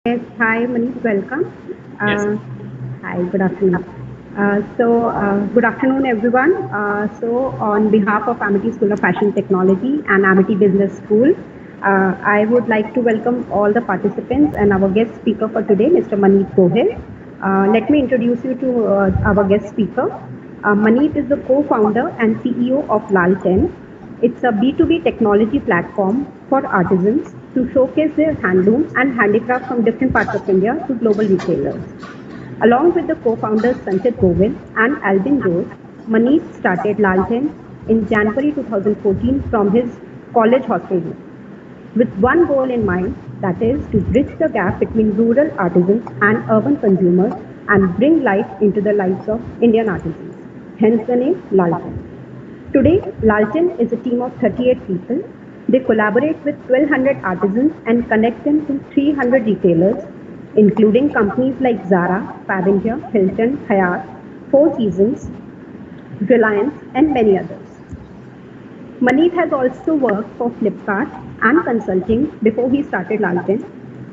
Yes, hi Maneet, welcome. Yes. Hi, good afternoon. Good afternoon, everyone. On behalf of Amity School of Fashion Technology and Amity Business School, I would like to welcome all the participants and our guest speaker for today, Mr. Maneet Gohil. Let me introduce you to our guest speaker. Maneet is the co-founder and CEO of Lal10. It's a B2B technology platform for artisans to showcase their handloom and handicraft from different parts of India to global retailers. Along with the co-founders Sanchit Govil and Alvin Rose, Maneet started Lal10 in January 2014 from his college hostel room, with one goal in mind, that is to bridge the gap between rural artisans and urban consumers and bring life into the lives of Indian artisans. Hence the name Lal10. Today, Lalchin is a team of 38 people. They collaborate with 1,200 artisans and connect them to 300 retailers, including companies like Zara, Pavinger, Hilton, Hyatt, Four Seasons, Reliance, and many others. Maneet has also worked for Flipkart and consulting before he started Lalchin.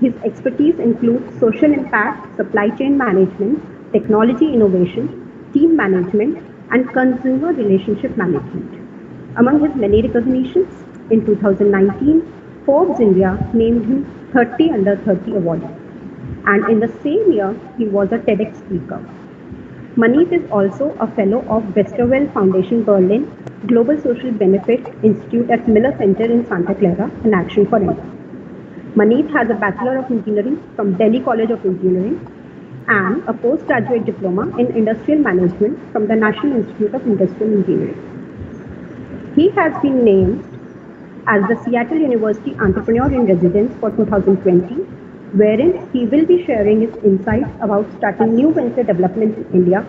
His expertise includes social impact, supply chain management, technology innovation, team management, and consumer relationship management. Among his many recognitions, in 2019, Forbes India named him 30 Under 30 awardee. And in the same year, he was a TEDx speaker. Maneet is also a fellow of Westerwelle Foundation Berlin Global Social Benefit Institute at Miller Center in Santa Clara and Action for India. Maneet has a Bachelor of Engineering from Delhi College of Engineering and a postgraduate diploma in Industrial Management from the National Institute of Industrial Engineering. He has been named as the Seattle University Entrepreneur in Residence for 2020, wherein he will be sharing his insights about starting new venture developments in India,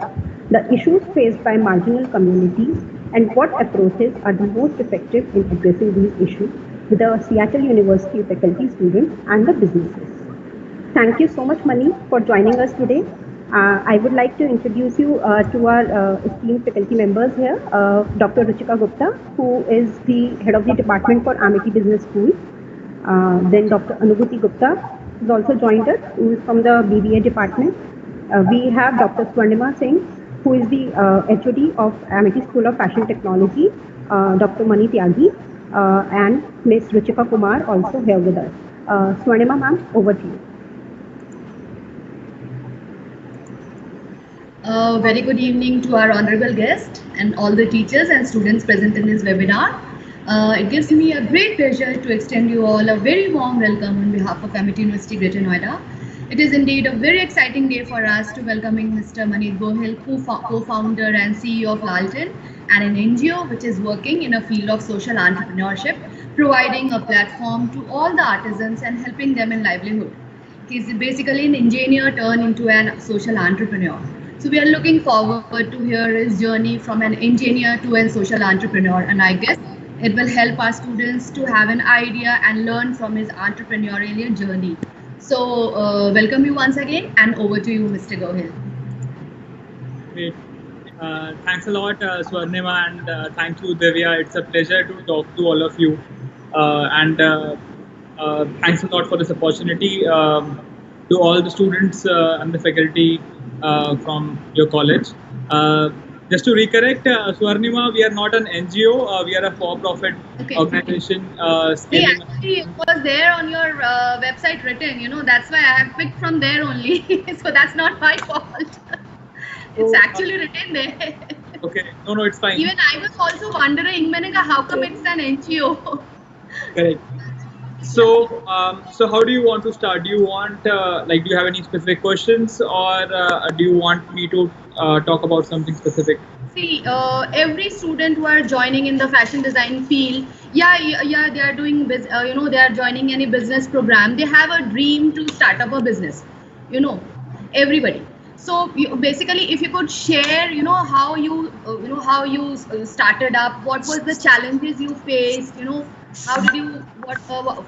the issues faced by marginal communities, and what approaches are the most effective in addressing these issues with the Seattle University faculty, students, and the businesses. Thank you so much, Maneet, for joining us today. I would like to introduce you to our esteemed faculty members here, Dr. Ruchika Gupta, who is the head of the department for Amity Business School. Then Dr. Anubhuti Gupta has also joined us, who is from the BBA department. We have Dr. Swarnima Singh, who is the HOD of Amity School of Fashion Technology, Dr. Mani Tyagi, and Ms. Ruchika Kumar also here with us. Swarnima ma'am, over to you. Very good evening to our honorable guest and all the teachers and students present in this webinar. It gives me a great pleasure to extend you all a very warm welcome on behalf of Amity University Greater Noida. It is indeed a very exciting day for us to welcoming Mr. Maneet Gohil, co-founder and CEO of Lal10, and an NGO which is working in a field of social entrepreneurship, providing a platform to all the artisans and helping them in livelihood. He's basically an engineer turned into a social entrepreneur. So we are looking forward to hear his journey from an engineer to a social entrepreneur, and I guess it will help our students to have an idea and learn from his entrepreneurial journey. So welcome you once again, and over to you, Mr. Gohil. Great. Thanks a lot, Swarnima, and thank you, Divya. It's a pleasure to talk to all of you. Thanks a lot for this opportunity. To all the students and the faculty from your college. Just to recorrect, Swarnima, we are not an NGO. We are a for-profit organization. Scaling actually, it was there on your website written. That's why I have picked from there only. So that's not my fault. It's actually written there. Okay. No, it's fine. Even I was also wondering, how come it's an NGO? Correct. So how do you want to start? Do you want, do you have any specific questions, or do you want me to talk about something specific? See, every student who are joining in the fashion design field, they are doing, they are joining any business program. They have a dream to start up a business, everybody. So basically, if you could share, how you started up, what was the challenges you faced, how did you,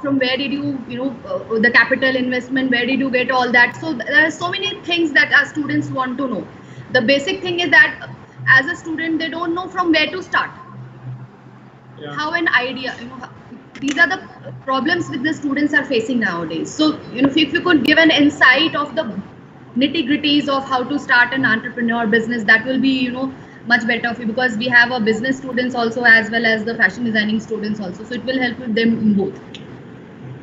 from where did you, the capital investment, where did you get all that? So there are so many things that our students want to know. The basic thing is that as a student, they don't know from where to start. Yeah. How an idea, these are the problems which the students are facing nowadays. So, if you could give an insight of the nitty-gritties of how to start an entrepreneur business, that will be, much better for you, because we have a business students also as well as the fashion designing students also. So it will help with them in both.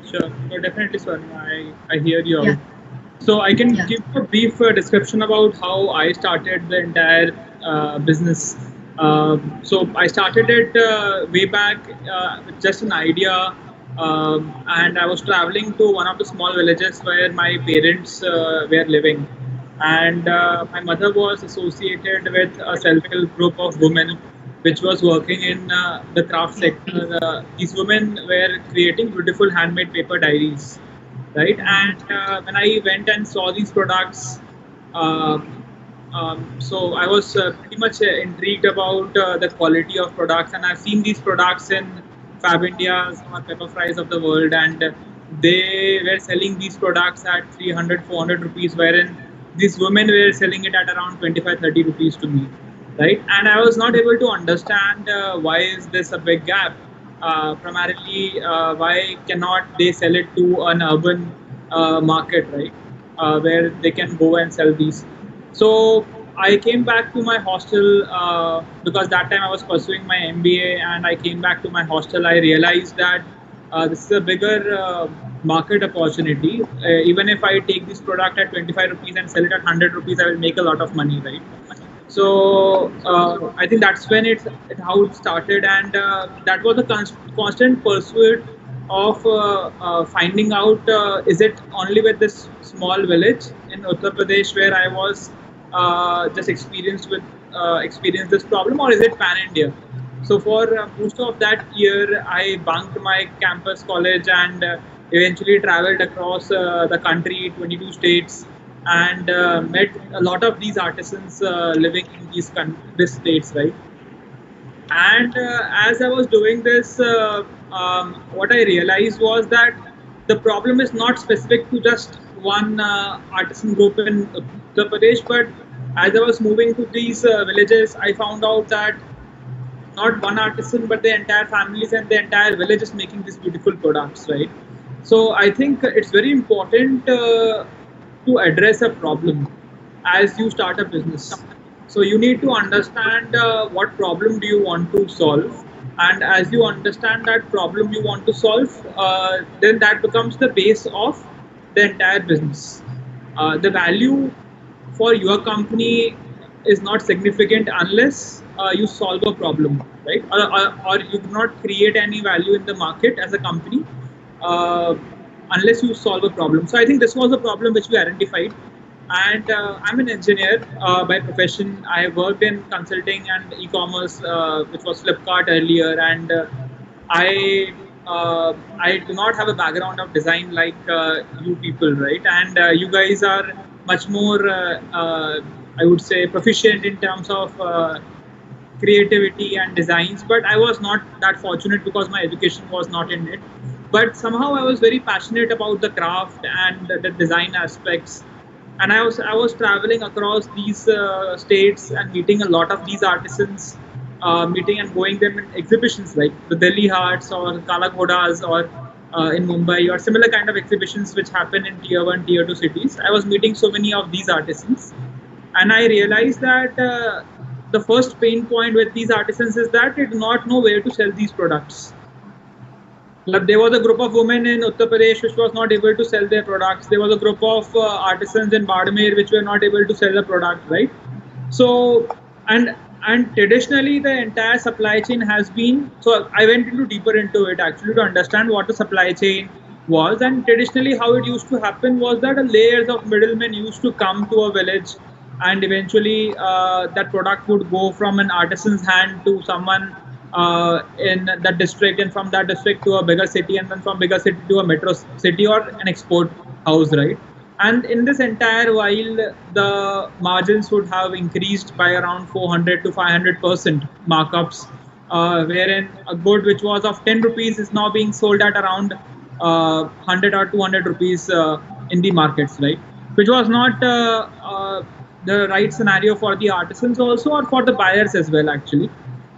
Sure, no, definitely, Swarnima. I hear you. Yeah. So I can give a brief description about how I started the entire business. So I started it way back with just an idea, and I was traveling to one of the small villages where my parents were living, and my mother was associated with a self-help group of women which was working in the craft sector. These women were creating beautiful handmade paper diaries, right? And when I went and saw these products, so I was pretty much intrigued about the quality of products, and I've seen these products in Fab India's or Pepper Fries of the world, and they were selling these products at 300, 400 rupees, wherein these women were selling it at around 25, 30 rupees to me, right? And I was not able to understand why is this a big gap. Primarily, why cannot they sell it to an urban market, right? Where they can go and sell these. So I came back to my hostel because that time I was pursuing my MBA, and I came back to my hostel. I realized that this is a bigger market opportunity. Even if I take this product at 25 rupees and sell it at 100 rupees, I will make a lot of money, right? So I think that's when how it started, and that was a constant pursuit of finding out is it only with this small village in Uttar Pradesh where I was just experienced this problem, or is it pan India? So for most of that year, I bunked my campus college and eventually traveled across the country, 22 states, and met a lot of these artisans living in these states, right? And as I was doing this, what I realized was that the problem is not specific to just one artisan group in Uttar Pradesh, but as I was moving to these villages, I found out that not one artisan, but the entire families and the entire village is making these beautiful products, right? So I think it's very important to address a problem as you start a business. So you need to understand what problem do you want to solve, and as you understand that problem you want to solve, then that becomes the base of the entire business. The value for your company is not significant unless you solve a problem, right? Or you do not create any value in the market as a company unless you solve a problem. So I think this was a problem which we identified. And I'm an engineer by profession. I worked in consulting and e-commerce, which was Flipkart earlier, and I do not have a background of design like you people, right? And you guys are much more, I would say, proficient in terms of creativity and designs. But I was not that fortunate because my education was not in it. But somehow I was very passionate about the craft and the design aspects. And I was traveling across these states and meeting a lot of these artisans, meeting and going them in exhibitions like the Delhi Hearts or Kala Ghodas or in Mumbai, or similar kind of exhibitions which happen in tier 1, tier 2 cities. I was meeting so many of these artisans, and I realized that the first pain point with these artisans is that they do not know where to sell these products. There was a group of women in Uttar Pradesh which was not able to sell their products. There was a group of artisans in Badmer which were not able to sell the product, right? So, and traditionally the entire supply chain has been, so I went deeper into it actually to understand what the supply chain was. And traditionally how it used to happen was that layers of middlemen used to come to a village, and eventually that product would go from an artisan's hand to someone in that district, and from that district to a bigger city, and then from bigger city to a metro city or an export house, right? And in this entire while, the margins would have increased by around 400 to 500% markups, wherein a good which was of 10 rupees is now being sold at around 100 or 200 rupees in the markets, right? Which was not the right scenario for the artisans also, or for the buyers as well, actually.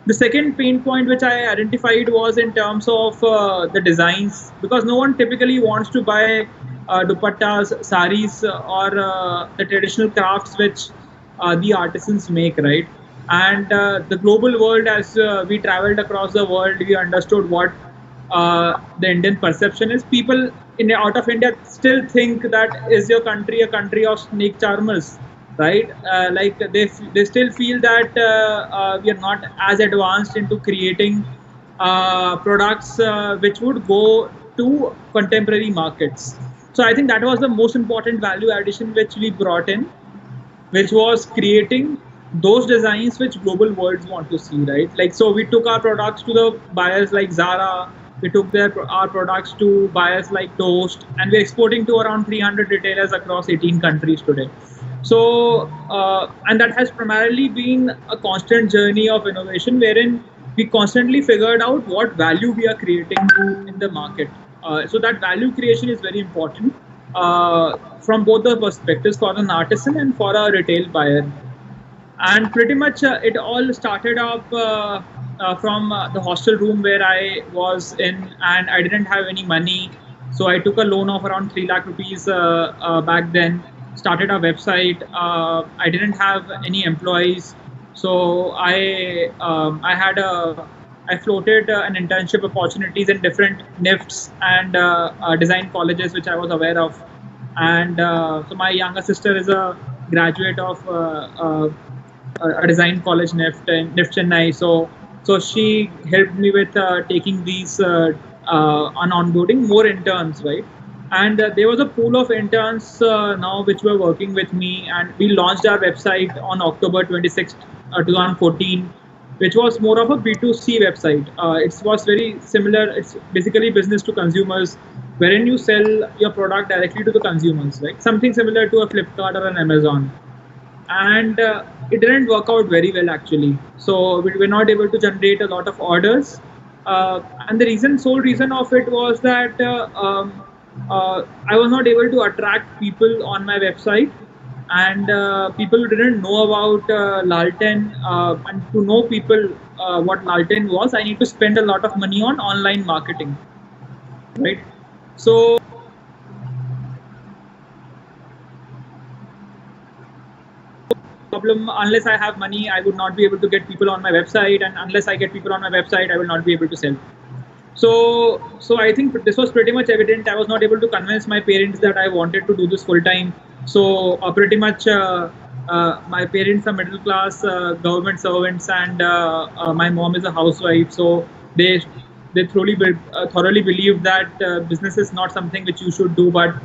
The second pain point which I identified was in terms of the designs, because no one typically wants to buy dupattas, saris, or the traditional crafts which the artisans make, right? And the global world, as we traveled across the world, we understood what the Indian perception is. People in out of India still think that is your country a country of snake charmers, right? Like they still feel that we are not as advanced into creating products which would go to contemporary markets. So I think that was the most important value addition which we brought in, which was creating those designs which global worlds want to see, right? Like, so we took our products to the buyers like Zara, we took our products to buyers like Toast, and we're exporting to around 300 retailers across 18 countries today. So, and that has primarily been a constant journey of innovation, wherein we constantly figured out what value we are creating in the market. So that value creation is very important from both the perspectives, for an artisan and for a retail buyer. And pretty much it all started up from the hostel room where I was in, and I didn't have any money. So I took a loan of around 3 lakh rupees back then, started a website. I didn't have any employees. So I floated an internship opportunities in different NIFTs and design colleges, which I was aware of. And so my younger sister is a graduate of a design college, NIFT Chennai. So she helped me with taking these on onboarding more interns, right? And there was a pool of interns now which were working with me, and we launched our website on October 26th, 2014, which was more of a B2C website. It was very similar. It's basically business to consumers, wherein you sell your product directly to the consumers, right? Something similar to a Flipkart or an Amazon. And it didn't work out very well, actually. So we were not able to generate a lot of orders. And the sole reason of it was that I was not able to attract people on my website, and people didn't know about Lal10. And to know people what Lal10 was, I need to spend a lot of money on online marketing, right? So problem, unless I have money, I would not be able to get people on my website, and unless I get people on my website, I will not be able to sell. So I think this was pretty much evident. I was not able to convince my parents that I wanted to do this full time. So pretty much my parents are middle class government servants, and my mom is a housewife. So they thoroughly believe that business is not something which you should do, but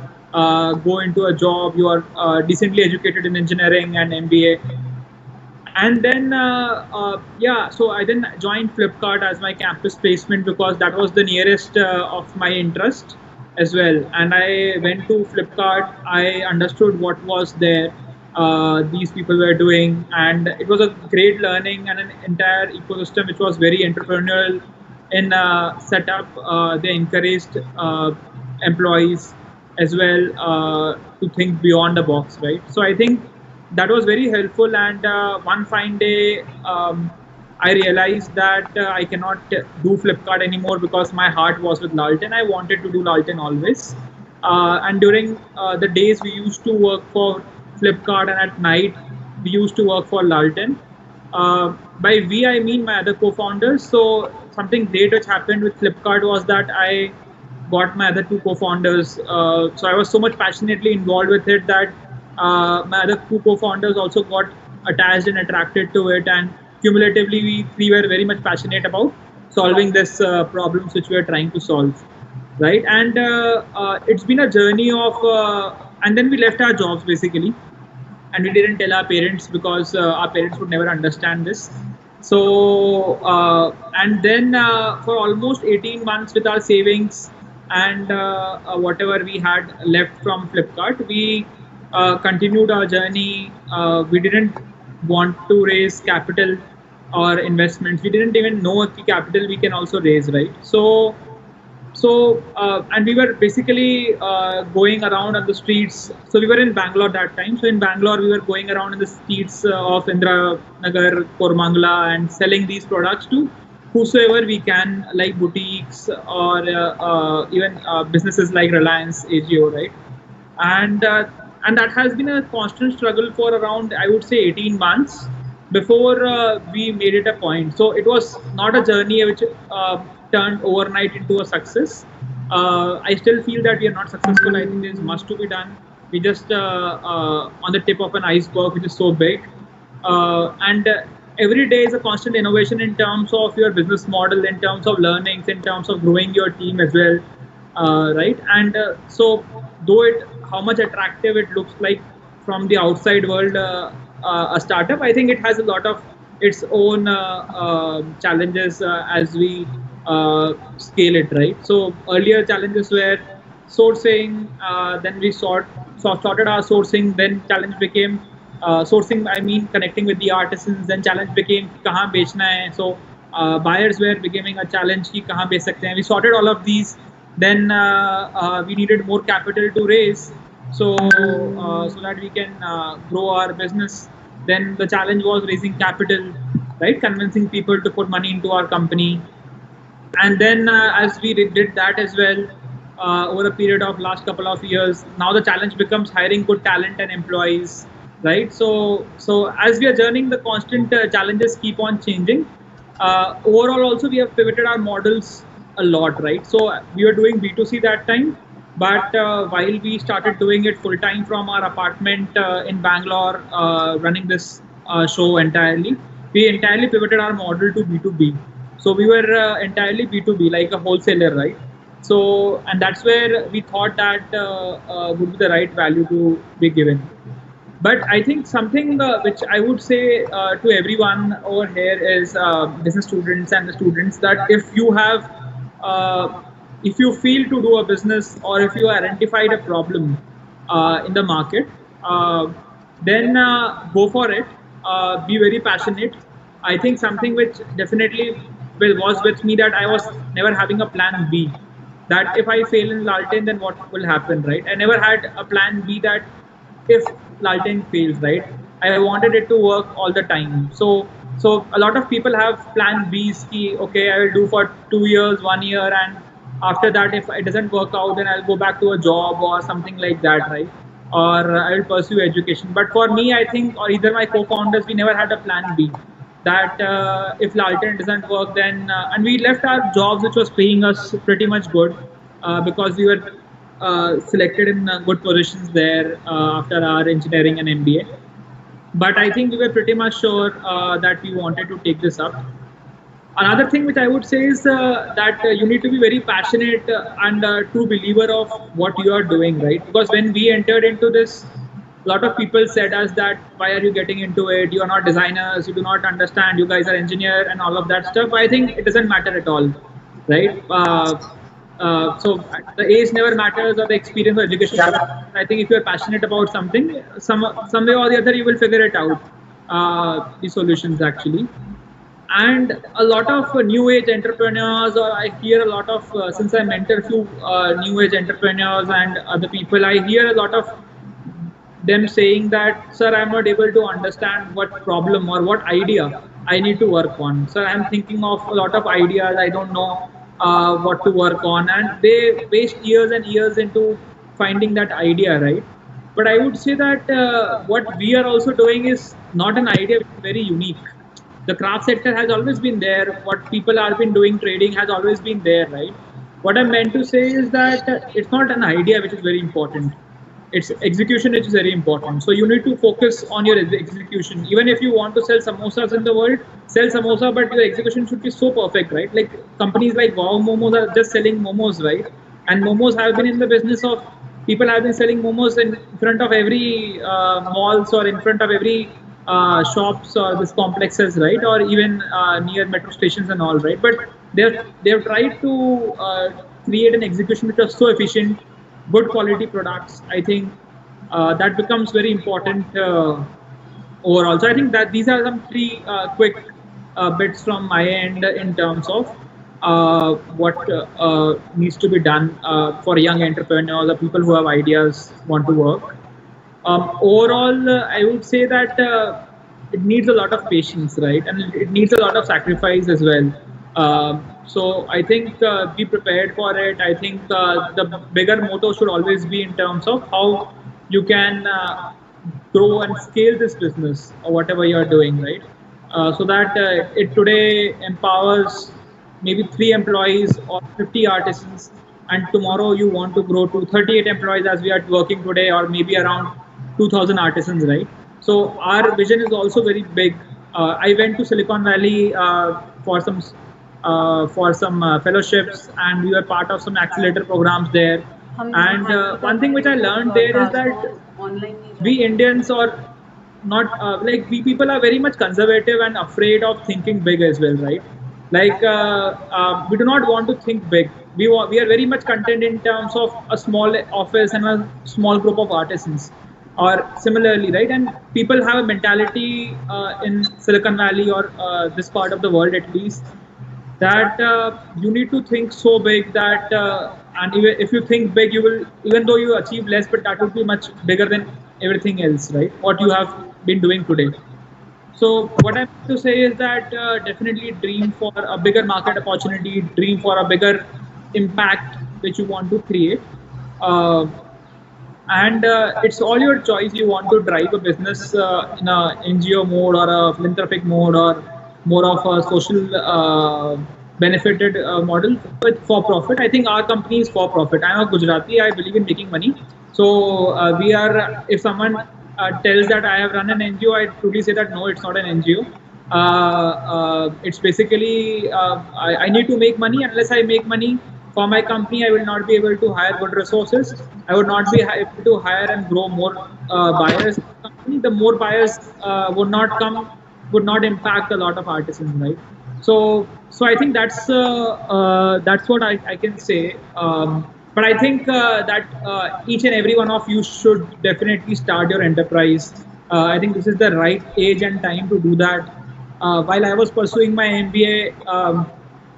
go into a job. You are decently educated in engineering and MBA. And then, so I then joined Flipkart as my campus placement, because that was the nearest of my interest as well. And I went to Flipkart. I understood what was there, these people were doing, and it was a great learning and an entire ecosystem which was very entrepreneurial in setup. They encouraged employees as well to think beyond the box, right? So I think that was very helpful. And one fine day, I realized that I cannot do Flipkart anymore, because my heart was with Lal10. I wanted to do Lal10 always. And during the days we used to work for Flipkart, and at night we used to work for Lal10. By we, I mean my other co-founders. So something great which happened with Flipkart was that I got my other two co-founders. So I was so much passionately involved with it that my other two co-founders also got attached and attracted to it, and cumulatively we three were very much passionate about solving this problems which we are trying to solve, right? And it's been a journey of and then we left our jobs basically, and we didn't tell our parents, because our parents would never understand this. So and then for almost 18 months, with our savings and whatever we had left from Flipkart, we continued our journey. We didn't want to raise capital or investments. We didn't even know what capital we can also raise, right? So And we were basically going around on the streets. So we were in Bangalore that time. So in Bangalore, we were going around in the streets of Indra Nagar, Kormangala, and selling these products to whosoever we can, like boutiques or even businesses like Reliance, AGO, right? And that has been a constant struggle for around, I would say, 18 months before we made it a point. So it was not a journey which turned overnight into a success. I still feel that we are not successful. I think there's much to be done. We just on the tip of an iceberg, which is so big. And every day is a constant innovation in terms of your business model, in terms of learnings, in terms of growing your team as well, right? And so, though how much attractive it looks like from the outside world, a startup, I think it has a lot of its own challenges as we scale it, right? So earlier challenges were sourcing, then we sorted our sourcing, then challenge became sourcing, I mean connecting with the artisans, then challenge became kahan bechna hai. So buyers were becoming a challenge ki kahan bech sakte hain. We sorted all of these, then we needed more capital to raise, so that we can grow our business. Then the challenge was raising capital, right? Convincing people to put money into our company. And then as we did that as well, over a period of last couple of years, now the challenge becomes hiring good talent and employees, right? So as we are journeying, the constant challenges keep on changing. Overall also we have pivoted our models a lot, right? So we were doing B2C that time, but while we started doing it full time from our apartment in Bangalore, running this show entirely, we entirely pivoted our model to B2B. So we were entirely B2B, like a wholesaler, right? So, and that's where we thought that would be the right value to be given. But I think something which I would say to everyone over here is business students and the students, that if you feel to do a business, or if you identified a problem in the market, then go for it. Be very passionate. I think something which definitely was with me, that I was never having a plan B. That if I fail in Lal10, then what will happen, right? I never had a plan B, that if Lal10 fails, right? I wanted it to work all the time. So a lot of people have plan Bs. Ki, okay, I will do for 2 years, 1 year, and after that, if it doesn't work out, then I'll go back to a job or something like that, right? Or I will pursue education. But for me, I think, or either my co-founders, we never had a plan B. That if Lal10 doesn't work, then and we left our jobs, which was paying us pretty much good, because we were selected in good positions there after our engineering and MBA. But I think we were pretty much sure that we wanted to take this up. Another thing which I would say is that you need to be very passionate and a true believer of what you are doing, right? Because when we entered into this, a lot of people said us that, why are you getting into it? You are not designers, you do not understand, you guys are engineer and all of that stuff. I think it doesn't matter at all, right? So the age never matters, or the experience or education. I think if you're passionate about something, some way or the other, you will figure it out, the solutions actually. And a lot of new age entrepreneurs, or I hear a lot of, since I mentor a few new age entrepreneurs and other people, I hear a lot of them saying that, sir, I'm not able to understand what problem or what idea I need to work on. So I'm thinking of a lot of ideas, I don't know what to work on, and they waste years and years into finding that idea, right? But I would say that what we are also doing is not an idea, which is very unique. The craft sector has always been there. What people have been doing, trading, has always been there, right? What I meant to say is that it's not an idea which is very important. It's execution which is very important. So you need to focus on your execution. Even if you want to sell samosas in the world, sell samosa, but your execution should be so perfect, right? Like companies like Wow Momos are just selling momos, right? And momos have been in the business of, people have been selling momos in front of every malls, or in front of every shops or these complexes, right? Or even near metro stations and all, right? But they've tried to create an execution which was so efficient, good quality products. I think that becomes very important overall. So I think that these are some three quick bits from my end in terms of what needs to be done for young entrepreneurs or people who have ideas, want to work. Overall, I would say that it needs a lot of patience, right? And it needs a lot of sacrifice as well. So I think be prepared for it. I think the bigger motto should always be in terms of how you can grow and scale this business or whatever you are doing, right? So that it today empowers maybe 3 employees or 50 artisans, and tomorrow you want to grow to 38 employees as we are working today, or maybe around 2000 artisans, right? So our vision is also very big. I went to Silicon Valley for some fellowships, and we were part of some accelerator programs there. And one thing which I learned there is that we Indians are not like we people are very much conservative and afraid of thinking big as well, right? Like we do not want to think big. We are very much content in terms of a small office and a small group of artisans, or similarly, right? And people have a mentality in Silicon Valley or this part of the world at least, that you need to think so big that and even if you think big, you will, even though you achieve less, but that will be much bigger than everything else, right? What you have been doing today. So what I'm to say is that definitely dream for a bigger market opportunity, dream for a bigger impact which you want to create. Uh, and it's all your choice. You want to drive a business in a NGO mode or a philanthropic mode, or more of a social benefited model with for profit. I think our company is for profit. I'm a Gujarati. I believe in making money. So we are. If someone tells that I have run an NGO, I truly say that no, it's not an NGO. It's basically I need to make money. Unless I make money for my company, I will not be able to hire good resources. I would not be able to hire and grow more buyers. The more buyers would not come, would not impact a lot of artisans, right? So I think that's what I can say. But I think that each and every one of you should definitely start your enterprise. I think this is the right age and time to do that. While I was pursuing my MBA,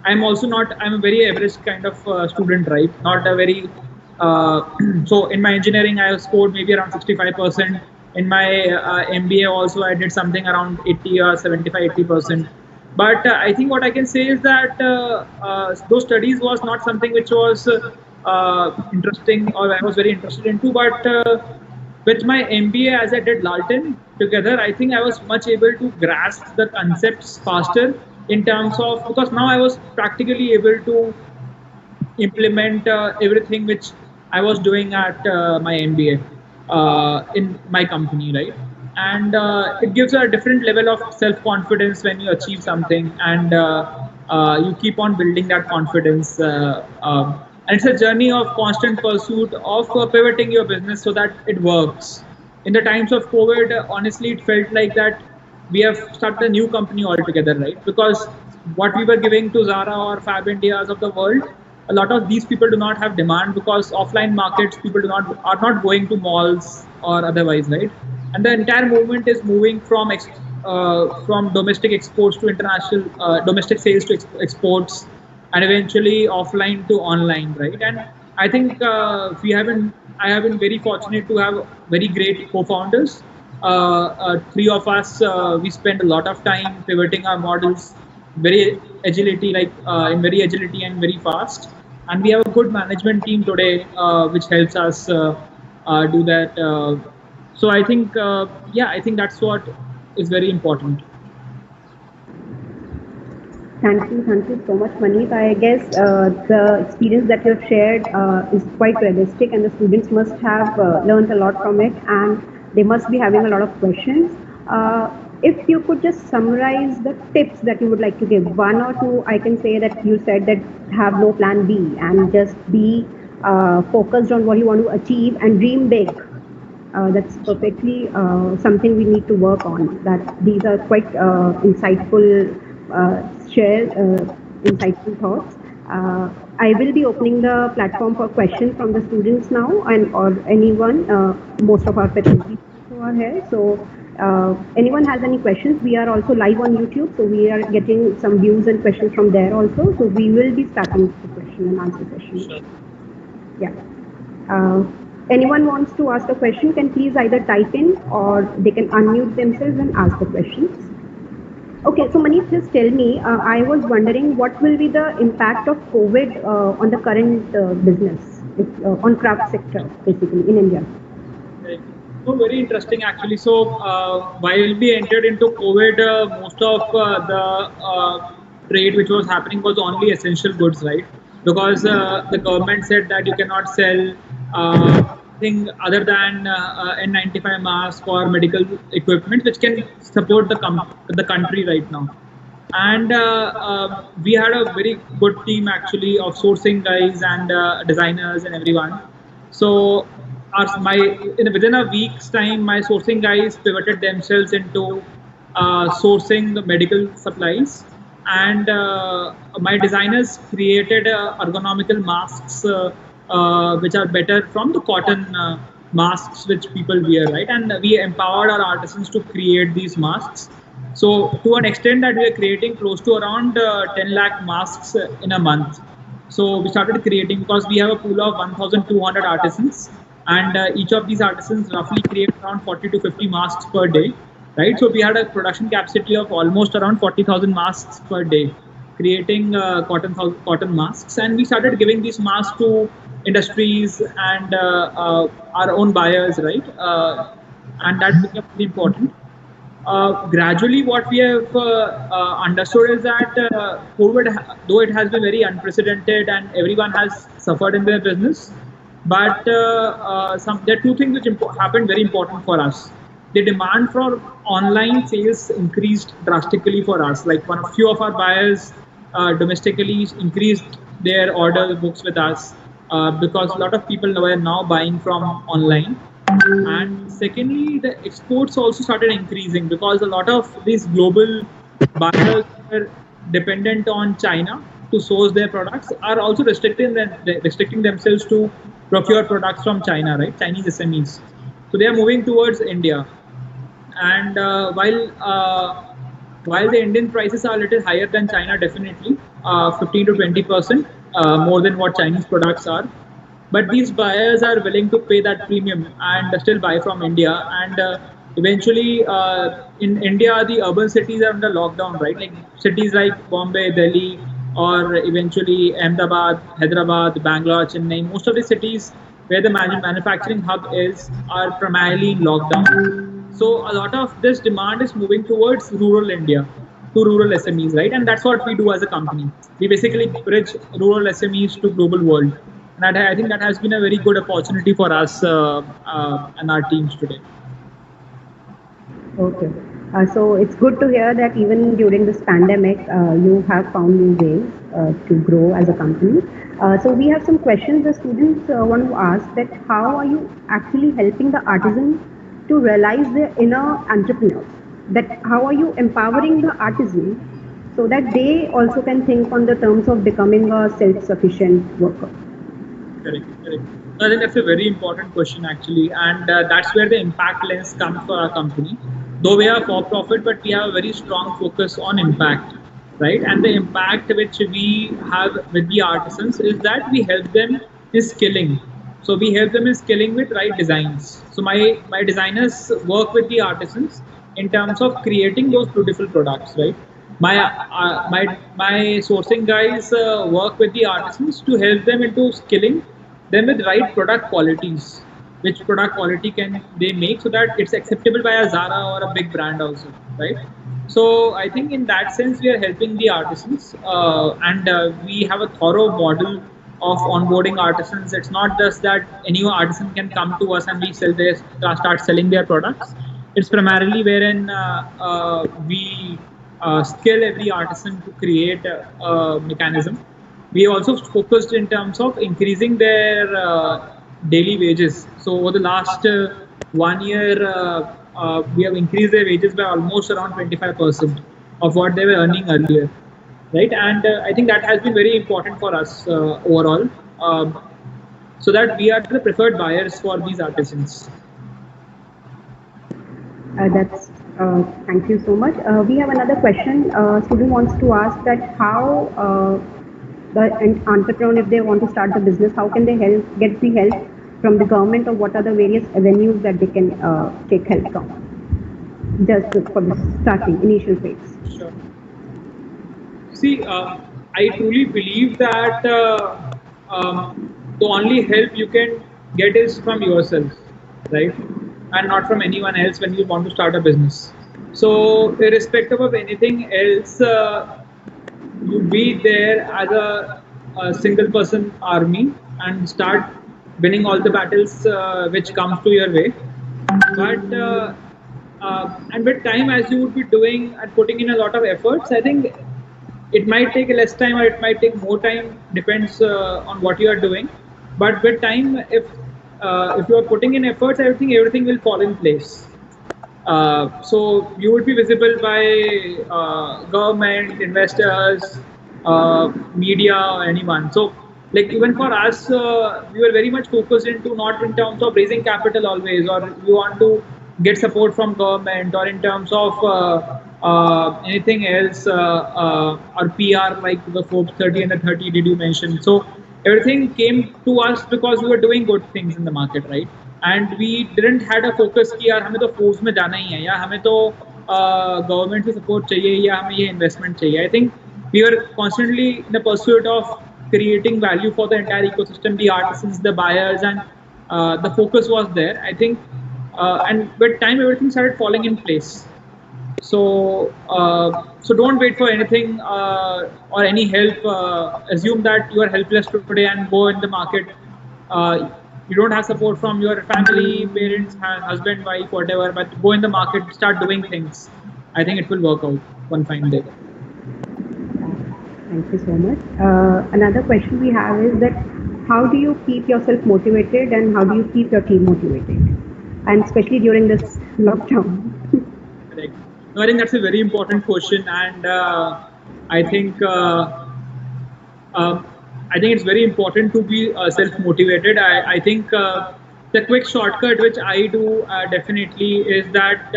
I'm also not. I'm a very average kind of student, right? Not a very. So in my engineering, I scored maybe around 65%. In my MBA also, I did something around 80 or 75, 80%. But I think what I can say is that those studies was not something which was interesting or I was very interested into. But with my MBA, as I did Lal10 together, I think I was much able to grasp the concepts faster in terms of, because now I was practically able to implement everything which I was doing at my MBA in my company, right? And it gives a different level of self-confidence when you achieve something, and you keep on building that confidence. And it's a journey of constant pursuit of pivoting your business so that it works. In the times of COVID, honestly, it felt like that we have started a new company altogether, right? Because what we were giving to Zara or Fab Indias of the world, a lot of these people do not have demand, because offline markets, people are not going to malls or otherwise, right? And the entire movement is moving from domestic exports to international domestic sales to exports, and eventually offline to online, right? And I think I have been very fortunate to have very great co-founders. Three of us, we spend a lot of time pivoting our models, very agility, like in very agility and very fast. And we have a good management team today, which helps us do that. So I think, I think that's what is very important. Thank you so much, Maneet. I guess the experience that you have shared is quite realistic, and the students must have learned a lot from it, and they must be having a lot of questions. If you could just summarize the tips that you would like to give, one or two, I can say that you said that have no plan B and just be focused on what you want to achieve and dream big. That's perfectly something we need to work on. That these are quite insightful insightful thoughts. I will be opening the platform for questions from the students now, and or anyone. Most of our faculty who are here. So Anyone has any questions? We are also live on YouTube, so we are getting some views and questions from there also. So we will be starting the question and answer session. Sure. Yeah. Anyone wants to ask a question can please either type in or they can unmute themselves and ask the questions. Okay, so Maneet, just tell me, I was wondering what will be the impact of COVID on the current business, on craft sector, basically, in India? Right. So very interesting actually. So while we entered into COVID, most of the trade which was happening was only essential goods, right? Because the government said that you cannot sell thing other than N95 mask or medical equipment which can support the country right now. And we had a very good team actually of sourcing guys and designers and everyone. So within a week's time, my sourcing guys pivoted themselves into sourcing the medical supplies, and my designers created ergonomical masks which are better from the cotton masks which people wear, right? And we empowered our artisans to create these masks. So to an extent that we are creating close to around 10 lakh masks in a month. So we started creating because we have a pool of 1,200 artisans, and each of these artisans roughly create around 40 to 50 masks per day, right? So we had a production capacity of almost around 40,000 masks per day, creating cotton masks, and we started giving these masks to industries and our own buyers, right? And that became very important. Gradually, what we have understood is that COVID, though it has been very unprecedented and everyone has suffered in their business, but there are two things which happened very important for us. The demand for online sales increased drastically for us. Like few of our buyers domestically increased their order books with us because a lot of people were now buying from online. And secondly, the exports also started increasing because a lot of these global buyers were dependent on China to source their products, are also restricting themselves to procure products from China, right? Chinese SMEs. So they are moving towards India. And while the Indian prices are a little higher than China, definitely 15 to 20% more than what Chinese products are. But these buyers are willing to pay that premium and still buy from India. And eventually, in India, the urban cities are under lockdown, right? Like cities like Bombay, Delhi, or eventually Ahmedabad, Hyderabad, Bangalore, Chennai. Most of the cities where the manufacturing hub is are primarily in lockdown. So a lot of this demand is moving towards rural India, to rural SMEs, right? And that's what we do as a company. We basically bridge rural SMEs to global world. And I think that has been a very good opportunity for us and our teams today. Okay. So it's good to hear that even during this pandemic, you have found new ways to grow as a company. So we have some questions the students want to ask, that how are you actually helping the artisans to realize their inner entrepreneurs? That how are you empowering the artisan so that they also can think on the terms of becoming a self-sufficient worker? Correct. I think that's a very important question actually, and that's where the impact lens comes for our company. Though we are for profit, but we have a very strong focus on impact, right? And the impact which we have with the artisans is that we help them in skilling. So we help them in skilling with right designs. So my designers work with the artisans in terms of creating those beautiful products, right? My sourcing guys work with the artisans to help them into skilling them with right product qualities. Which product quality can they make so that it's acceptable by a Zara or a big brand also, right? So I think in that sense we are helping the artisans, and we have a thorough model of onboarding artisans. It's not just that any artisan can come to us and we start selling their products. It's primarily wherein we skill every artisan to create a mechanism. We also focused in terms of increasing their daily wages. So over the last 1 year, we have increased their wages by almost around 25% of what they were earning earlier, right? And I think that has been very important for us overall, so that we are the preferred buyers for these artisans. That's Thank you so much. We have another question. Student wants to ask that how an entrepreneur, if they want to start the business, how can they get the help from the government, or what are the various avenues that they can take help from? Just for the starting initial phase. Sure. See, I truly believe that the only help you can get is from yourself, right? And not from anyone else when you want to start a business. So, irrespective of anything else, you be there as a single person army and start winning all the battles which comes to your way. But and with time, as you would be doing and putting in a lot of efforts, I think it might take less time or it might take more time, depends on what you are doing. But with time, if you are putting in efforts, everything will fall in place. So you would be visible by government, investors, media, anyone. So like even for us, we were very much focused into not in terms of raising capital always, or you want to get support from government, or in terms of anything else, or PR like the Forbes 30 and the 30 did you mention. So everything came to us because we were doing good things in the market, right? And we didn't had a focus कि यार हमें तो force में जाना ही है या हमें तो गवर्नमेंट से सपोर्ट चाहिए या हमें ये इन्वेस्टमेंट चाहिए. I think we were constantly in the pursuit of creating value for the entire ecosystem, the artisans, the buyers, and the focus was there. I think, and with time everything started falling in place. So don't wait for anything or any help. Assume that you are helpless today and go in the market. You don't have support from your family, parents, husband, wife, whatever, but go in the market, start doing things. I think it will work out one fine day. Thank you so much. Another question we have is that how do you keep yourself motivated and how do you keep your team motivated? And especially during this lockdown. Correct. No, I think that's a very important question, and I think it's very important to be self-motivated. I think the quick shortcut which I do definitely is that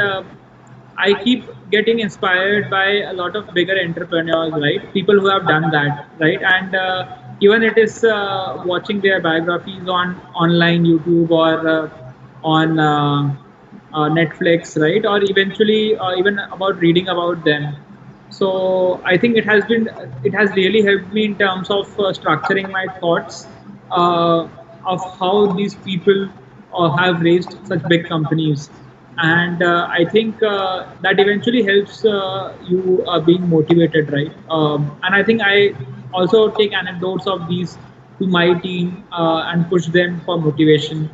I keep getting inspired by a lot of bigger entrepreneurs, right? People who have done that, right? And even it is watching their biographies on online YouTube or on Netflix, right? Or eventually even about reading about them. So I think it has really helped me in terms of structuring my thoughts of how these people have raised such big companies, and I think that eventually helps you being motivated, right? And I think I also take anecdotes of these to my team and push them for motivation.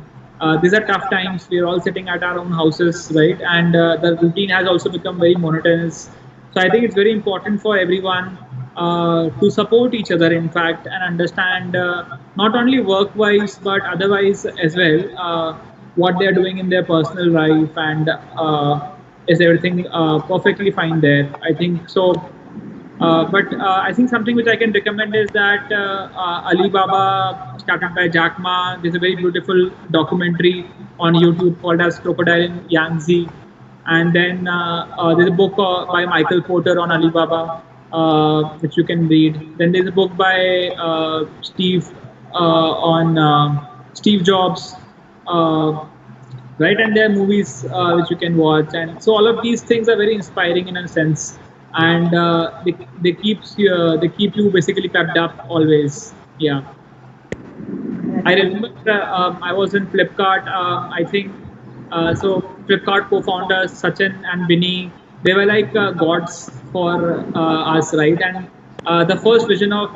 These are tough times. We are all sitting at our own houses, right? And the routine has also become very monotonous. So I think it's very important for everyone to support each other, in fact, and understand not only work-wise but otherwise as well what they are doing in their personal life, and is everything perfectly fine there. I think so. But I think something which I can recommend is that Alibaba, started by Jack Ma. There's a very beautiful documentary on YouTube called as Crocodile in Yangtze. And then there's a book by Michael Porter on Alibaba, which you can read. Then there's a book by Steve on Steve Jobs, right? And there are movies which you can watch. And so all of these things are very inspiring in a sense, and they keep you basically pepped up always. Yeah. I remember I was in Flipkart. I think. So Flipkart co-founders Sachin and Vinny, they were like gods for us, right? And the first vision of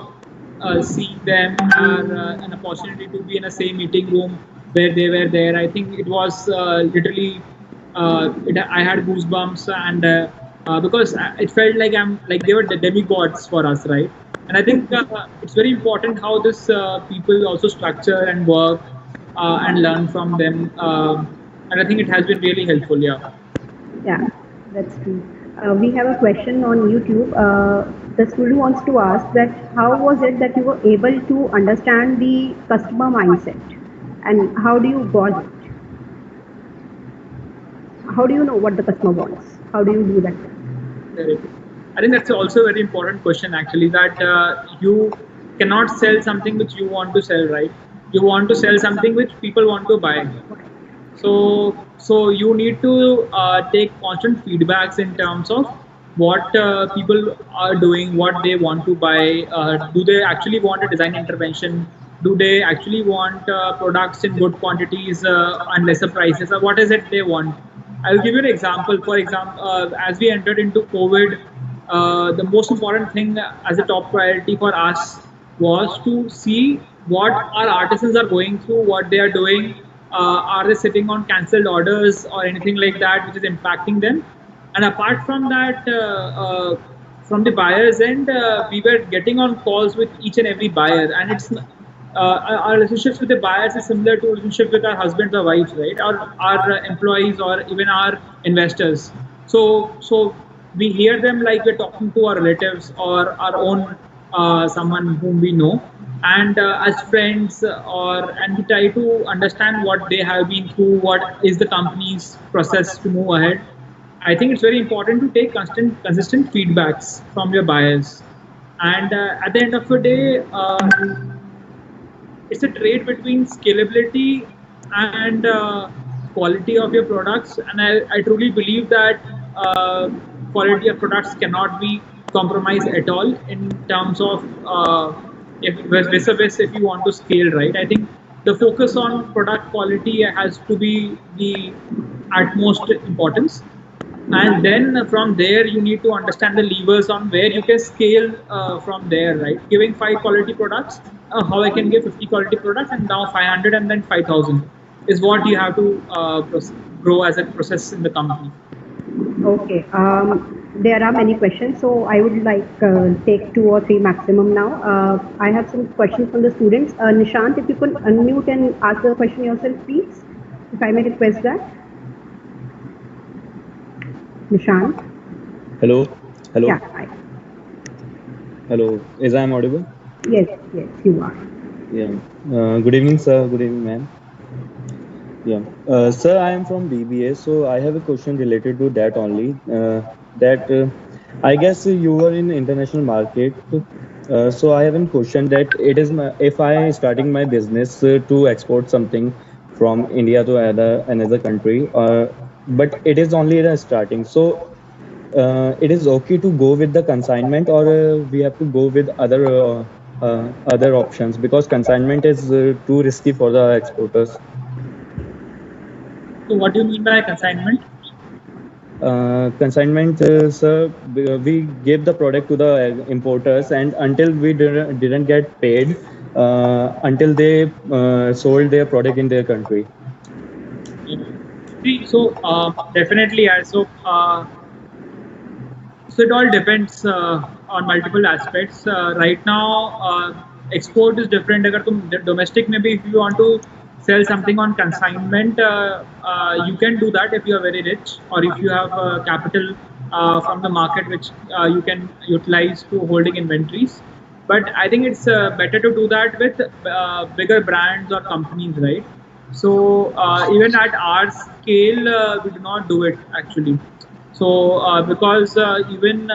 seeing them are an opportunity to be in the same meeting room where they were there. I think it was literally, I had goosebumps, and because it felt like they were the demigods for us, right? And I think it's very important how this people also structure and work and learn from them. And I think it has been really helpful. Yeah. Yeah, that's true. We have a question on YouTube. The student wants to ask that how was it that you were able to understand the customer mindset, and how do you got it? how do you know what the customer wants? How do you do that? Very good. I think that's also a very important question actually, that you cannot sell something which you want to sell, right? You want to sell something which people want to buy. So you need to take constant feedbacks in terms of what people are doing, what they want to buy. Do they actually want a design intervention? Do they actually want products in good quantities and lesser prices? Or what is it they want? I'll give you an example. For example, as we entered into COVID, the most important thing as a top priority for us was to see what our artisans are going through, what they are doing. Are they sitting on cancelled orders or anything like that, which is impacting them? And apart from that, from the buyer's end, we were getting on calls with each and every buyer, and it's our relationships with the buyers is similar to relationship with our husbands or wives, right? Or our employees or even our investors. So we hear them like we're talking to our relatives or our own someone whom we know, and as friends, and we try to understand what they have been through, what is the company's process to move ahead. I think it's very important to take consistent feedbacks from your buyers, and at the end of the day, it's a trade between scalability and quality of your products. And I truly believe that quality of products cannot be compromised at all in terms of if if you want to scale, right? I think the focus on product quality has to be the utmost importance, and then from there you need to understand the levers on where you can scale from there, right? Giving 5 quality products, how I can give 50 quality products, and now 500 and then 5,000 is what you have to grow as a process in the company. Okay. There are many questions, so I would like take 2 or 3 maximum now. I have some questions from the students. Nishant, if you could unmute and ask the question yourself, please, if I may request that. Nishant. Hello. Hello. Yeah. Hi. Hello. Is I am audible? Yes, you are. Yeah. Good evening, sir. Good evening, ma'am. Yeah. Sir, I am from BBA, so I have a question related to that only. I guess you were in international market. So I have a question that if I starting my business to export something from India to another country, but it is only the starting. So it is okay to go with the consignment, or we have to go with other options, because consignment is too risky for the exporters. So what do you mean by consignment? Consignment, sir, we gave the product to the importers, and until we didn't get paid, until they sold their product in their country. So definitely, so it all depends on multiple aspects. Right now, export is different. अगर तुम domestic में भी if you want to sell something on consignment, you can do that if you are very rich, or if you have capital from the market which you can utilize to holding inventories. But I think it's better to do that with bigger brands or companies, right? So even at our scale, we do not do it actually. So because even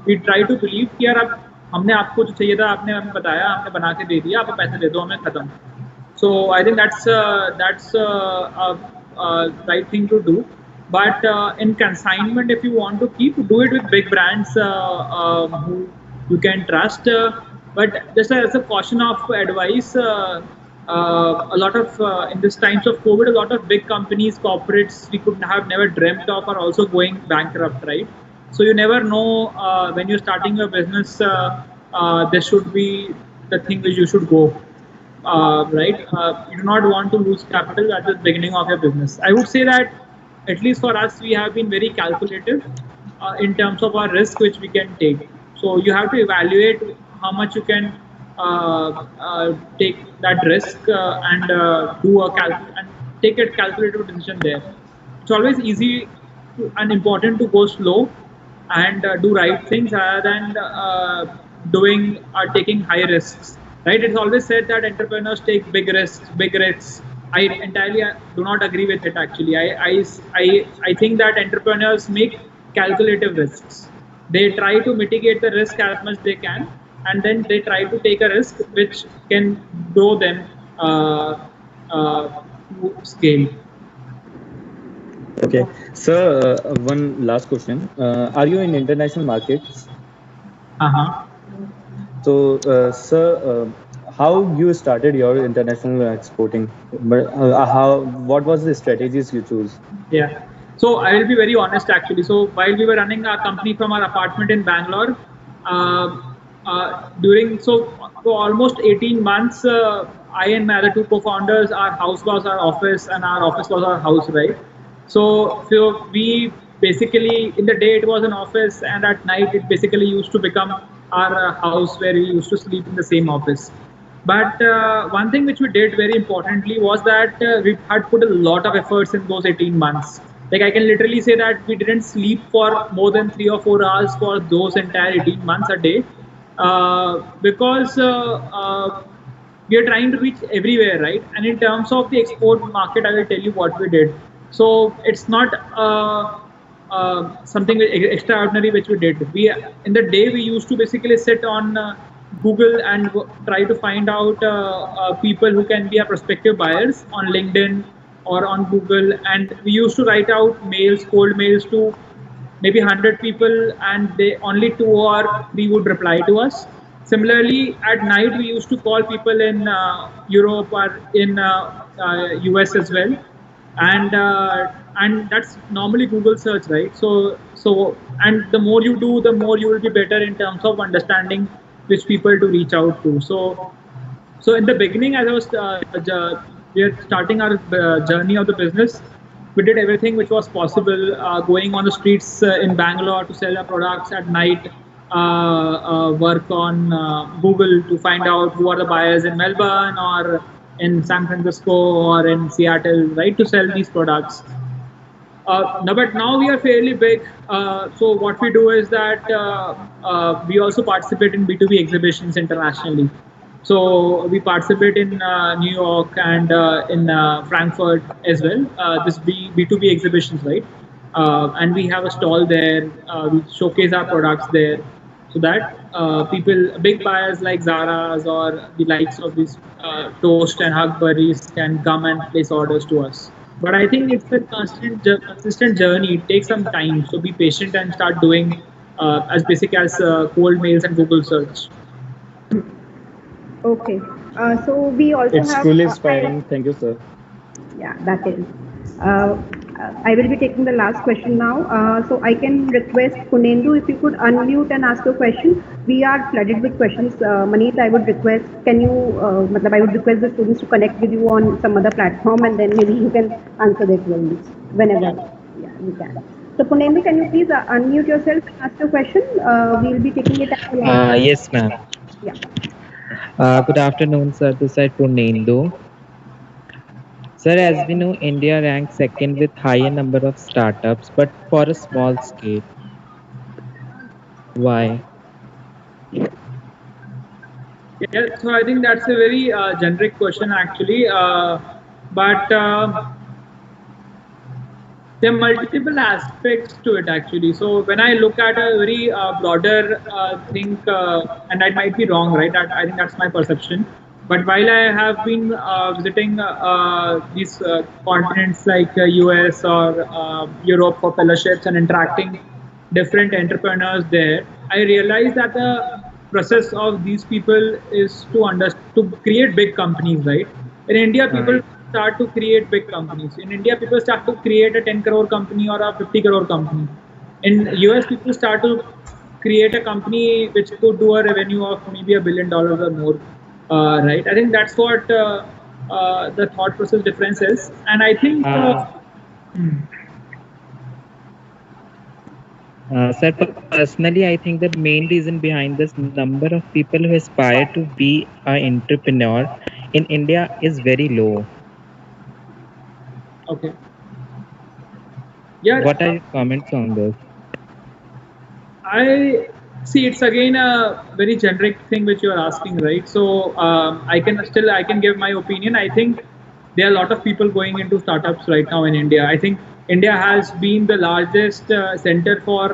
we try to believe कि यार अब हमने आपको जो चाहिए था आपने हमें बताया, आपने बना के दे दिया, आप पैसे दे दो हमें, खत्म. So I think that's right thing to do. But in consignment, if you want to do it with big brands who you can trust. But just as a caution of advice, a lot of in this times of COVID, a lot of big companies, corporates, we could have never dreamt of are also going bankrupt, right? So you never know when you're starting a business. This should be the thing which you should go. Right? You do not want to lose capital at the beginning of your business. I would say that at least for us, we have been very calculative in terms of our risk which we can take. So you have to evaluate how much you can take that risk and and take a calculated decision there. It's always easy and important to go slow and do right things rather than taking high risks. Right? It's always said that entrepreneurs take big risks, I entirely do not agree with it. Actually, I think that entrepreneurs make calculative risks. They try to mitigate the risk as much they can, and then they try to take a risk which can grow them to scale. Okay, sir. One last question. Are you in international markets? Uh-huh. So, sir, how you started your international exporting? But how? What was the strategies you chose? Yeah. So I will be very honest actually. So while we were running our company from our apartment in Bangalore, uh, during for almost 18 months, I and my other two co-founders, our house was our office and our office was our house, right? So we basically in the day it was an office and at night it basically used to become our house where we used to sleep in the same office. But one thing which we did very importantly was that we had put a lot of efforts in those 18 months. Like I can literally say that we didn't sleep for more than 3 or 4 hours for those entire 18 months a day because we are trying to reach everywhere, right? And in terms of the export market, I will tell you what we did. So it's not something extraordinary which we did. We in the day we used to basically sit on Google and try to find out people who can be our prospective buyers on LinkedIn or on Google, and we used to write out mails, cold mails to maybe 100 people, and they only 2 or 3 would reply to us. Similarly, at night we used to call people in Europe or in US as well, and that's normally Google search, right? So and the more you do, the more you will be better in terms of understanding which people to reach out to. So in the beginning, as I was we are starting our journey of the business, we did everything which was possible, going on the streets in Bangalore to sell our products at night, work on Google to find out who are the buyers in Melbourne or in San Francisco or in Seattle, right, to sell these products. No, but now we are fairly big. So what we do is that we also participate in B2B exhibitions internationally. So we participate in New York and in Frankfurt as well. This B2B exhibitions, right? And we have a stall there. We showcase our products there, so that people, big buyers like Zara's or the likes of these Toast and Hugburries can come and place orders to us. But I think it's a consistent journey. It takes some time. So be patient and start doing as basic as cold mails and Google search. Okay. So we also It's have. truly inspiring. Thank you, sir. Yeah, that is. I will be taking the last question now. So I can request Punendu if you could unmute and ask your question. We are flooded with questions. Maneet, I would request, can you, I would request the students to connect with you on some other platform, and then maybe you can answer their queries whenever you can. So Punendu, can you please unmute yourself and ask your question? We'll be taking it as well. Yes, ma'am. Yeah. Good afternoon, sir. This is Purnendo. Sir, as we know, India ranks second with higher number of startups, but for a small scale. Why? Yeah, so I think that's a very generic question actually, but there are multiple aspects to it actually. So when I look at a very broader thing, and I might be wrong, right? I think that's my perception. But while I have been visiting these continents like US or Europe for fellowships and interacting different entrepreneurs there, I realized that the process of these people is to create big companies, right? In India, people start to create big companies. In India, people start to create a 10 crore company or a 50 crore company. In US, people start to create a company which could do a revenue of maybe $1 billion or more, right? I think that's what the thought process difference is. And I think Sir, personally, I think the main reason behind this number of people who aspire to be an entrepreneur in India is very low. Okay. Yeah. What are your comments on this? I see. It's again a very generic thing which you are asking, right? So I can give my opinion. I think there are a lot of people going into startups right now in India. I think India has been the largest center for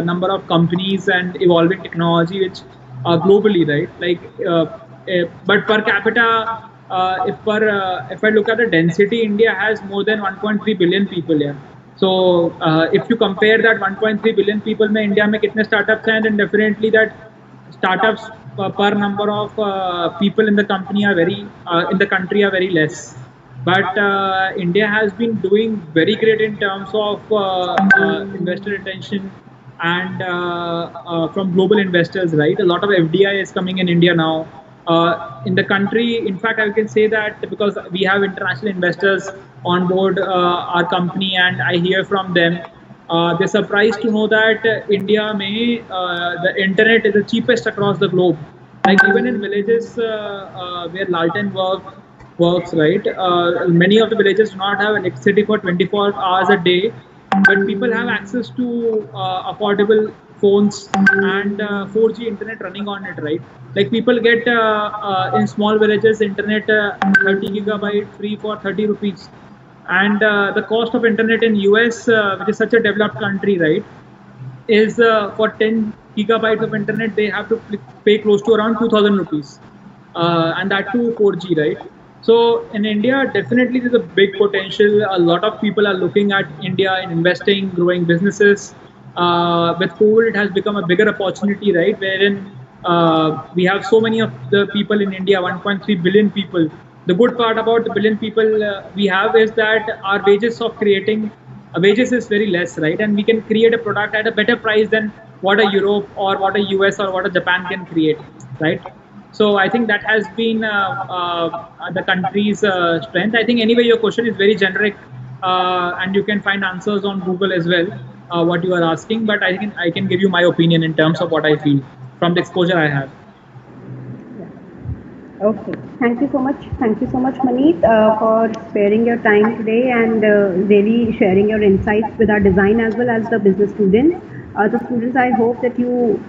number of companies and evolving technology, which globally, right? But per capita, if I look at the density, India has more than 1.3 billion people here. So if you compare that 1.3 billion people में India में कितने startups हैं, then definitely that startups per number of people in the company are in the country are very less. But India has been doing very great in terms of investor attention and from global investors, right? A lot of FDI is coming in India now. In the country, in fact, I can say that because we have international investors on board our company, and I hear from them. They're surprised to know that India may the internet is the cheapest across the globe. Like even in villages where Lal10 works, right? Many of the villages do not have electricity for 24 hours a day, but people have access to affordable phones and 4G internet running on it, right? Like people get in small villages internet 30 gigabyte free for 30 rupees, and the cost of internet in US, which is such a developed country, right, is for 10 gigabytes of internet they have to pay close to around 2000 rupees, and that too 4G, right? So in India, definitely there's a big potential. A lot of people are looking at India in investing, growing businesses. With COVID, it has become a bigger opportunity, right? Wherein we have so many of the people in India, 1.3 billion people. The good part about the billion people we have is that our wages of creating wages is very less, right? And we can create a product at a better price than what a Europe or what a US or what a Japan can create, right? So I think that has been the country's strength. I think anyway your question is very generic, and you can find answers on Google as well. What you are asking, but I can give you my opinion in terms of what I feel from the exposure I have. Okay, thank you so much. Thank you so much, Maneet, for sparing your time today and really sharing your insights with our design as well as the business students. The students, I hope that you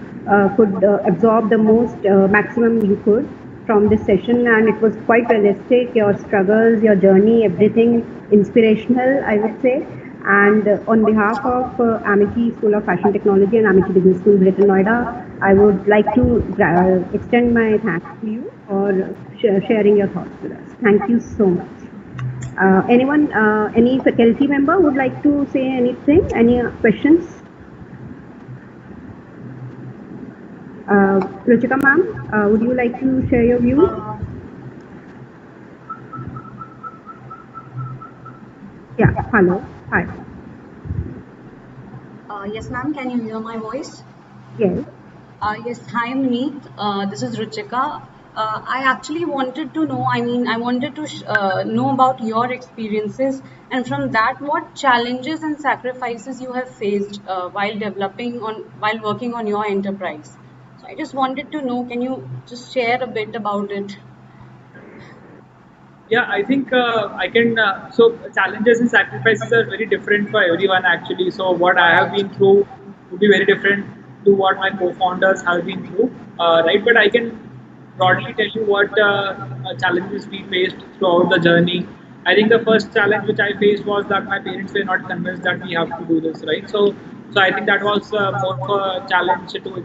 could absorb the most maximum you could from this session, and it was quite realistic. Your struggles, your journey, everything inspirational, I would say. And on behalf of Amity School of Fashion Technology and Amity Business School, Greater Noida, I would like to extend my thanks to you for sharing your thoughts with us. Thank you so much. Anyone, any faculty member would like to say anything? Any questions? Ruchika ma'am, would you like to share your views? Yeah, hello. Hi. Yes, ma'am. Can you hear my voice? Yes. Yes. Hi, Maneet. This is Ruchika. I actually wanted to know. I wanted to know about your experiences, and from that, what challenges and sacrifices you have faced while working on your enterprise. So I just wanted to know. Can you just share a bit about it? Yeah, I think I can. So challenges and sacrifices are very different for everyone actually. So what I have been through would be very different to what my co-founders have been through, right? But I can broadly tell you what challenges we faced throughout the journey. I think the first challenge which I faced was that my parents were not convinced that we have to do this, right? So I think that was more of a challenge to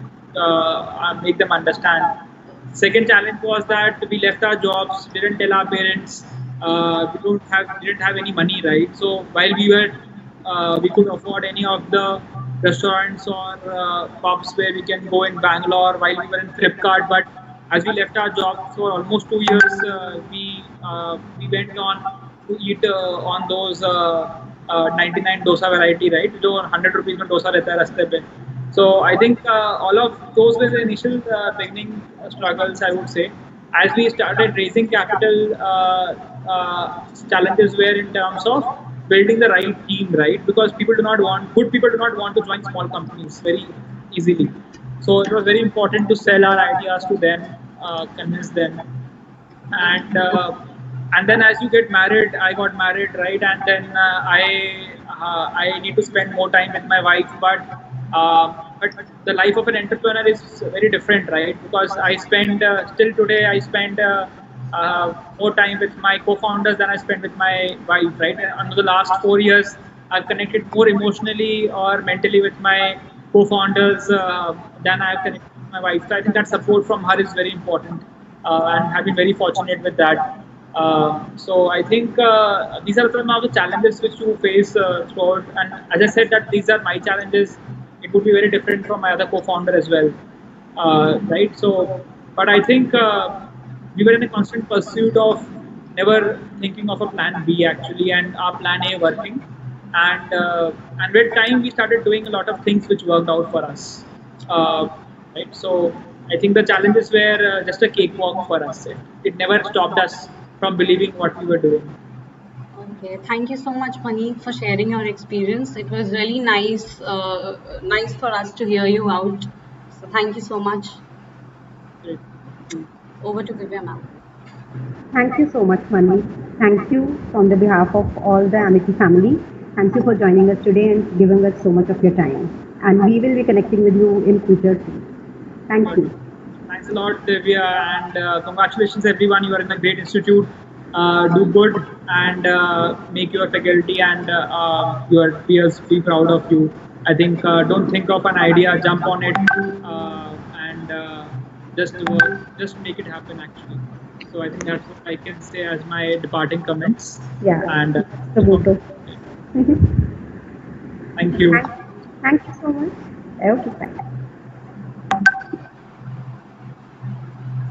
make them understand. Second challenge was that we left our jobs, didn't tell our parents, didn't have any money, right? So while we could afford any of the restaurants or pubs where we can go in Bangalore while we were in Flipkart, but as we left our jobs for almost 2 years, we went on to eat on those 99 dosa variety, right? जो 100 rupees में dosa रहता है रास्ते पे. So I think all of those were the initial beginning struggles, I would say. As we started raising capital, challenges were in terms of building the right team, right? Because good people do not want to join small companies very easily. So it was very important to sell our ideas to them, convince them, and then as you get married, I got married, right? And then I need to spend more time with my wife, but the life of an entrepreneur is very different, right? Because I spend still today I spend more time with my co-founders than I spend with my wife, right? And over the last 4 years, I've connected more emotionally or mentally with my co-founders than I've connected with my wife. So I think that support from her is very important, and have been very fortunate with that. So I think these are some of the challenges which you face throughout. And as I said, that these are my challenges. It would be very different from my other co-founder as well, right? So, but I think we were in a constant pursuit of never thinking of a plan B actually, and our plan A working. And with time we started doing a lot of things which worked out for us, uh, right? So I think the challenges were just a cakewalk for us. It never stopped us from believing what we were doing. Okay, thank you so much, Maneet, for sharing your experience. It was really nice for us to hear you out. So thank you so much. Great. Over to Divya, ma'am. Thank you so much, Mani. Thank you on the behalf of all the Amity family. Thank you for joining us today and giving us so much of your time. And we will be connecting with you in future too. Thank you. Thanks a lot, Divya, and congratulations, everyone. You are in a great institute. Do good and make your faculty and your peers be proud of you. I think don't think of an idea, jump on it, and just make it happen. Actually, so I think that's what I can say as my departing comments. Yeah. And The motto. thank you. Thank you so much. Okay, bye.